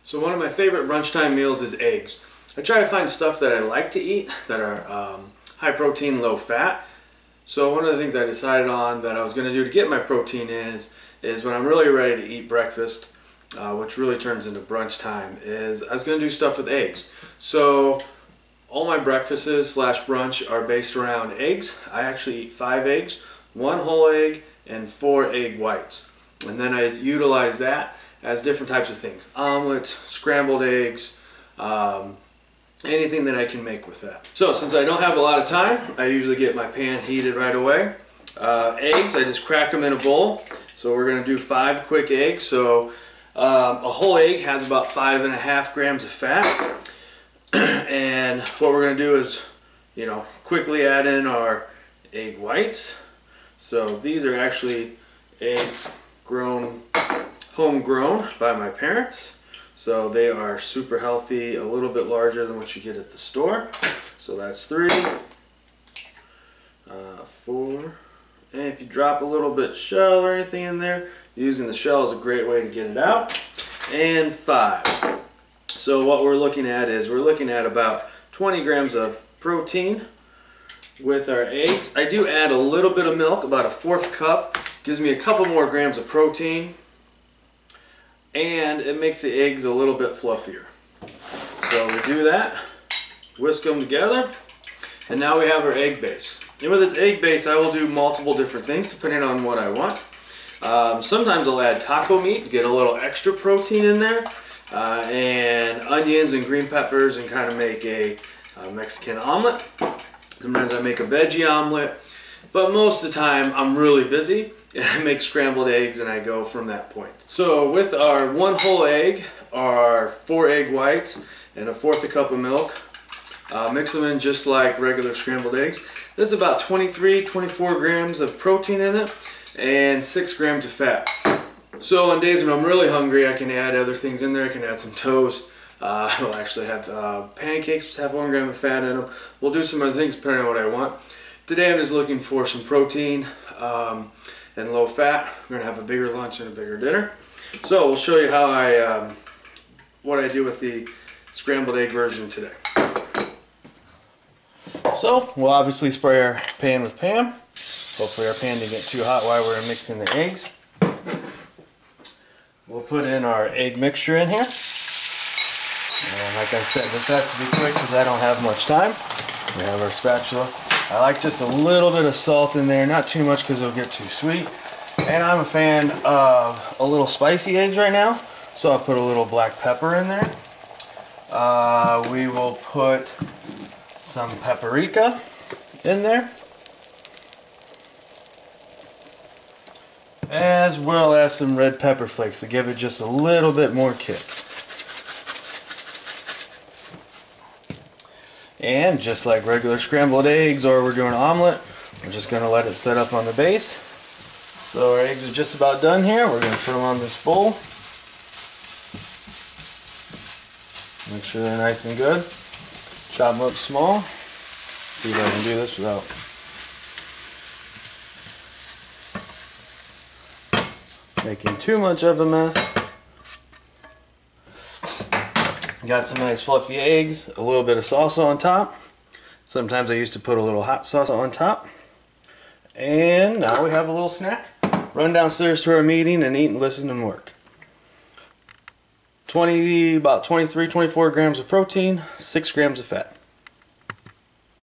So one of my favorite brunchtime meals is eggs. I try to find stuff that I like to eat that are high protein, low fat. So one of the things I decided on that I was going to do to get my protein is when I'm really ready to eat breakfast, which really turns into brunch time, is I was going to do stuff with eggs. So all my breakfasts / brunch are based around eggs. I actually eat 5 eggs, 1 whole egg, and 4 egg whites. And then I utilize that as different types of things. Omelets, scrambled eggs, anything that I can make with that. So since I don't have a lot of time, I usually get my pan heated right away. Eggs, I just crack them in a bowl. So we're going to do 5 quick eggs. So a whole egg has about 5.5 grams of fat. And what we're going to do is, quickly add in our egg whites. So these are actually eggs homegrown by my parents. So they are super healthy, a little bit larger than what you get at the store. So that's 3, 4, and if you drop a little bit shell or anything in there, using the shell is a great way to get it out. And 5. So what we're looking at is about 20 grams of protein with our eggs. I do add a little bit of milk, about a 1/4 cup. Gives me a couple more grams of protein, and it makes the eggs a little bit fluffier. So we do that, whisk them together, and now we have our egg base. And with this egg base, I will do multiple different things depending on what I want. Sometimes I'll add taco meat to get a little extra protein in there, and onions and green peppers, and kind of make a Mexican omelet. Sometimes I make a veggie omelet, but most of the time I'm really busy and I make scrambled eggs and I go from that point. So with our 1 whole egg, our 4 egg whites, and a 1/4 cup of milk, mix them in just like regular scrambled eggs. This is about 23-24 grams of protein in it and 6 grams of fat. So on days when I'm really hungry, I can add other things in there. I can add some toast. I'll actually have pancakes which have 1 gram of fat in them. We'll do some other things depending on what I want. Today I'm just looking for some protein and low fat. We're going to have a bigger lunch and a bigger dinner. So we'll show you how what I do with the scrambled egg version today. So we'll obviously spray our pan with Pam. Hopefully our pan didn't get too hot while we're mixing the eggs. We'll put in our egg mixture in here. And like I said, this has to be quick because I don't have much time. We have our spatula. I like just a little bit of salt in there, not too much because it'll get too sweet. And I'm a fan of a little spicy eggs right now, so I'll put a little black pepper in there. We will put some paprika in there, as well as some red pepper flakes to give it just a little bit more kick. And just like regular scrambled eggs, or we're doing an omelet, we're just going to let it set up on the base. So our eggs are just about done here. We're going to put them on this bowl. Make sure they're nice and good. Chop them up small. See if I can do this without making too much of a mess. Got some nice fluffy eggs, a little bit of salsa on top. Sometimes I used to put a little hot sauce on top. And now we have a little snack. Run downstairs to our meeting and eat and listen and work. About 23-24 grams of protein, 6 grams of fat.